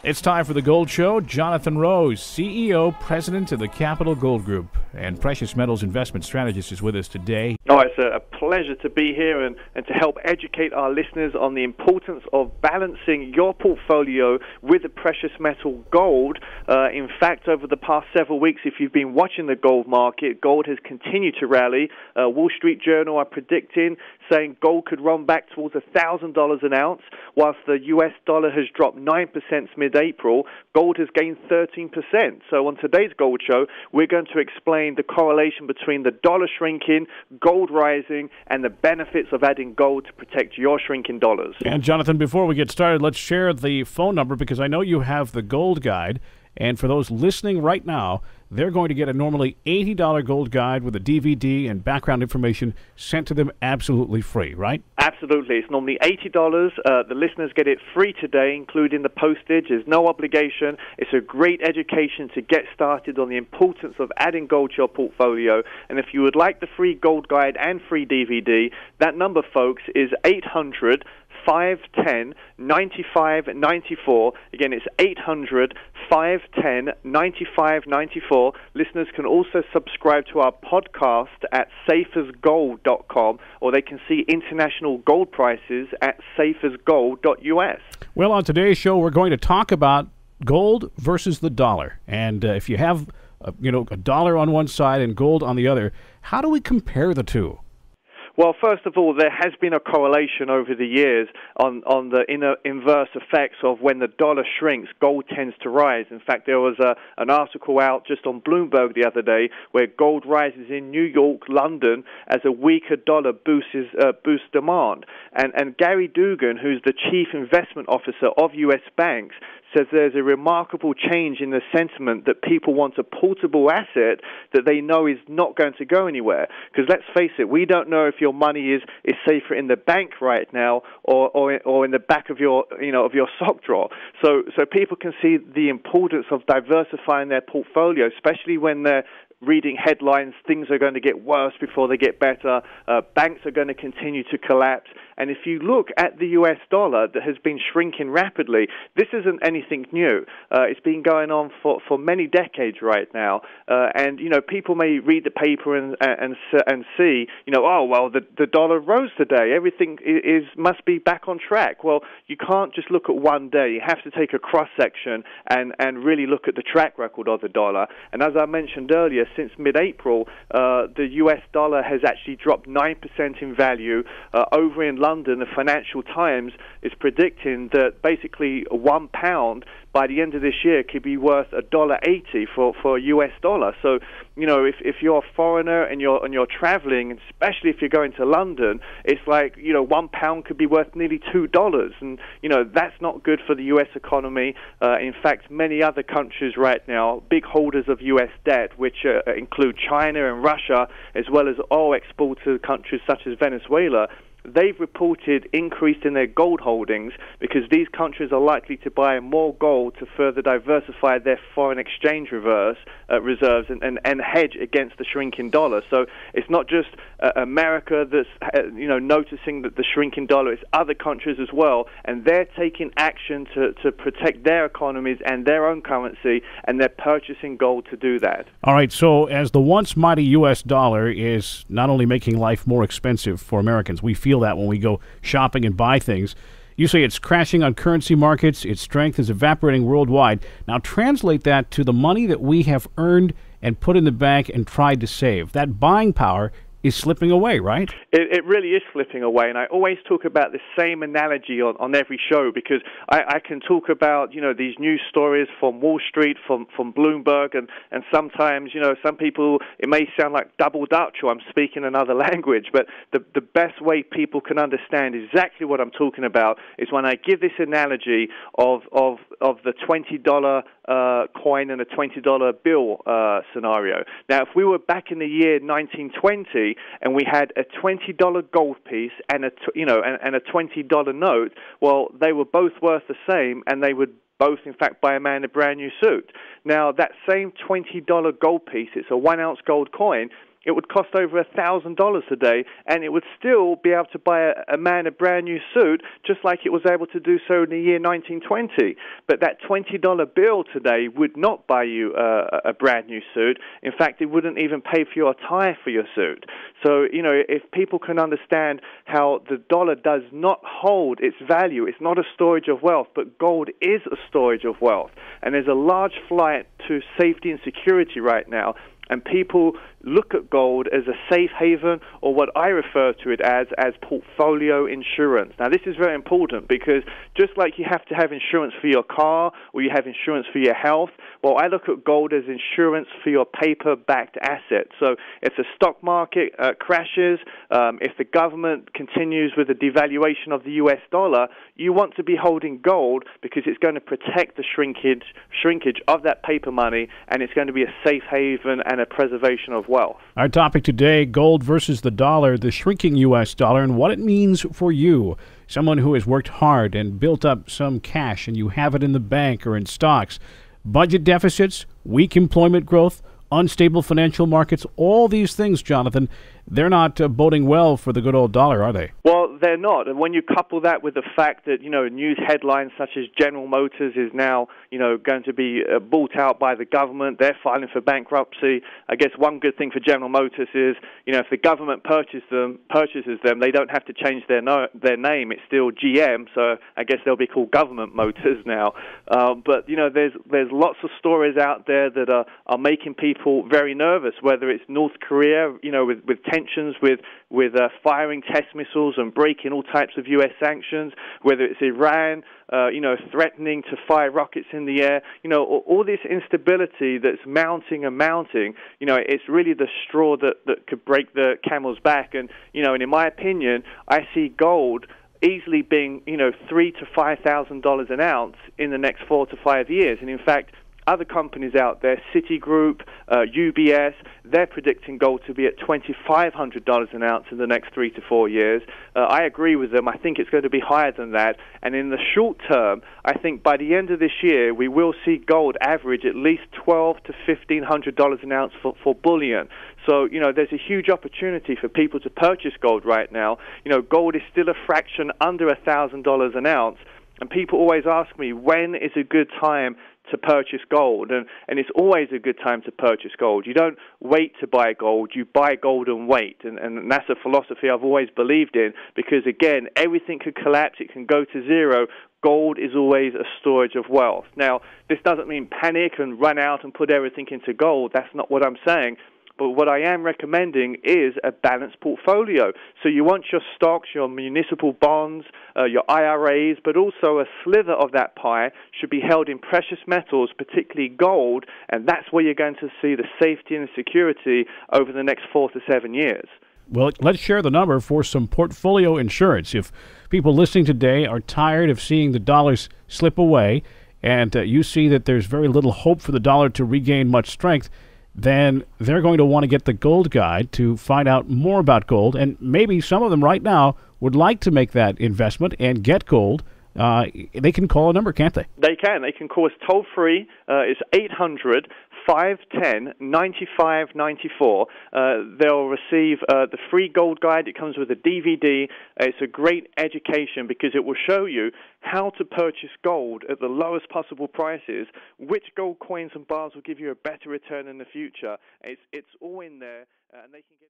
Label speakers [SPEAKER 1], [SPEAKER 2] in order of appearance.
[SPEAKER 1] It's time for the Gold Show. Jonathan Rose, CEO, President of the Capital Gold Group, and Precious Metals Investment Strategist is with us today.
[SPEAKER 2] Oh, it's a pleasure to be here and to help educate our listeners on the importance of balancing your portfolio with the precious metal gold. In fact, over the past several weeks, if you've been watching the gold market, gold has continued to rally. Wall Street Journal are predicting, saying gold could run back towards $1,000 an ounce, whilst the US dollar has dropped 9% mid-April. Gold has gained 13%. So on today's Gold Show, we're going to explain the correlation between the dollar shrinking, gold rising, and the benefits of adding gold to protect your shrinking dollars.
[SPEAKER 1] And Jonathan, before we get started, let's share the phone number because I know you have the gold guide. And for those listening right now, they're going to get a normally $80 gold guide with a DVD and background information sent to them absolutely free, right?
[SPEAKER 2] Absolutely. It's normally $80. The listeners get it free today, including the postage. There's no obligation. It's a great education to get started on the importance of adding gold to your portfolio. And if you would like the free gold guide and free DVD, that number, folks, is 800 510 9594. Again, it's 800 510 9594. Listeners can also subscribe to our podcast at safersgold.com, or they can see international gold prices at safersgold.us.
[SPEAKER 1] Well, on today's show, we're going to talk about gold versus the dollar. And if you have a dollar on one side and gold on the other, how do we compare the two?
[SPEAKER 2] Well, first of all, there has been a correlation over the years on the inverse effects of when the dollar shrinks, gold tends to rise. In fact, there was an article out just on Bloomberg the other day where gold rises in New York, London, as a weaker dollar boosts demand. And Gary Dugan, who's the Chief Investment Officer of U.S. banks, says there's a remarkable change in the sentiment that people want a portable asset that they know is not going to go anywhere. Because let's face it, we don't know if your money is safer in the bank right now or in the back of your sock drawer. So people can see the importance of diversifying their portfolio, especially when they're reading headlines, things are going to get worse before they get better, banks are going to continue to collapse. And if you look at the US dollar that has been shrinking rapidly, this isn't anything new. It's been going on for many decades right now. And people may read the paper and see, the dollar rose today. Everything must be back on track. Well, you can't just look at one day. You have to take a cross-section and really look at the track record of the dollar. And as I mentioned earlier, since mid-April, the US dollar has actually dropped 9% in value. Over in London, the Financial Times is predicting that basically £1 by the end of this year could be worth $1.80 for a US dollar. So, if you're a foreigner and you're traveling, and especially if you're going to London, it's like, £1 could be worth nearly $2. And, that's not good for the US economy. In fact, many other countries right now, big holders of US debt, which include China and Russia, as well as oil exporter countries such as Venezuela, they've reported increase in their gold holdings because these countries are likely to buy more gold to further diversify their foreign exchange reserves and hedge against the shrinking dollar. So it's not just America that's noticing that the shrinking dollar. It's other countries as well, and they're taking action to protect their economies and their own currency, and they're purchasing gold to do that.
[SPEAKER 1] All right, so as the once mighty U.S. dollar is not only making life more expensive for Americans, we feel that when we go shopping and buy things. You say it's crashing on currency markets, its strength is evaporating worldwide. Now translate that to the money that we have earned and put in the bank and tried to save. That buying power is slipping away, right?
[SPEAKER 2] It really is slipping away, and I always talk about the same analogy on every show because I can talk about, these news stories from Wall Street, from Bloomberg, and sometimes, some people, it may sound like double Dutch or I'm speaking another language, but the best way people can understand exactly what I'm talking about is when I give this analogy of the $20 coin and a $20 bill scenario. Now, if we were back in the year 1920 and we had a $20 gold piece and a $20 note, well, they were both worth the same, and they would both, in fact, buy a man a brand new suit. Now, that same $20 gold piece, it's a 1 ounce gold coin. it would cost over $1,000 today, and it would still be able to buy a man a brand new suit, just like it was able to do so in the year 1920. But that $20 bill today would not buy you a brand new suit. In fact, it wouldn't even pay for your tie for your suit. So, if people can understand how the dollar does not hold its value, it's not a storage of wealth, but gold is a storage of wealth. And there's a large flight to safety and security right now. And people look at gold as a safe haven, or what I refer to it as portfolio insurance. Now, this is very important because just like you have to have insurance for your car or you have insurance for your health, well, I look at gold as insurance for your paper-backed assets. So if the stock market crashes, if the government continues with the devaluation of the US dollar, you want to be holding gold because it's going to protect the shrinkage of that paper money, and it's going to be a safe haven and a preservation of wealth.
[SPEAKER 1] Our topic today, gold versus the dollar, the shrinking U.S. dollar, and what it means for you. Someone who has worked hard and built up some cash, and you have it in the bank or in stocks. Budget deficits, weak employment growth, unstable financial markets, all these things, Jonathan, they're not boding well for the good old dollar, are they?
[SPEAKER 2] Well, they're not. And when you couple that with the fact that, news headlines such as General Motors is now, going to be bought out by the government, they're filing for bankruptcy. I guess one good thing for General Motors is, if the government purchases them, they don't have to change their name. It's still GM, so I guess they'll be called Government Motors now. But, there's lots of stories out there that are making people very nervous, whether it's North Korea, with tensions with firing test missiles and breaking all types of U.S. sanctions, whether it's Iran, threatening to fire rockets in the air, all this instability that's mounting and mounting, it's really the straw that could break the camel's back. And, and in my opinion, I see gold easily being, $3,000 to $5,000 an ounce in the next 4 to 5 years. And in fact, other companies out there, Citigroup, UBS, they're predicting gold to be at $2,500 an ounce in the next 3 to 4 years. I agree with them. I think it's going to be higher than that. And in the short term, I think by the end of this year, we will see gold average at least $1,200 to $1,500 an ounce for bullion. So, there's a huge opportunity for people to purchase gold right now. Gold is still a fraction under $1,000 an ounce. And people always ask me, when is a good time to purchase gold? And it's always a good time to purchase gold. You don't wait to buy gold, you buy gold and wait. And that's a philosophy I've always believed in because, again, everything could collapse, it can go to zero. Gold is always a storage of wealth. Now, this doesn't mean panic and run out and put everything into gold. That's not what I'm saying. But what I am recommending is a balanced portfolio. So you want your stocks, your municipal bonds, your IRAs, but also a sliver of that pie should be held in precious metals, particularly gold, and that's where you're going to see the safety and security over the next 4 to 7 years.
[SPEAKER 1] Well, let's share the number for some portfolio insurance. If people listening today are tired of seeing the dollars slip away and you see that there's very little hope for the dollar to regain much strength, then they're going to want to get the Gold Guide to find out more about gold. And maybe some of them right now would like to make that investment and get gold. They can call a number, can't they?
[SPEAKER 2] They can. They can call us toll-free. It's 800-510-9594. They'll receive the free Gold Guide. It comes with a DVD. It's a great education because it will show you how to purchase gold at the lowest possible prices, which gold coins and bars will give you a better return in the future. It's all in there, and they can get...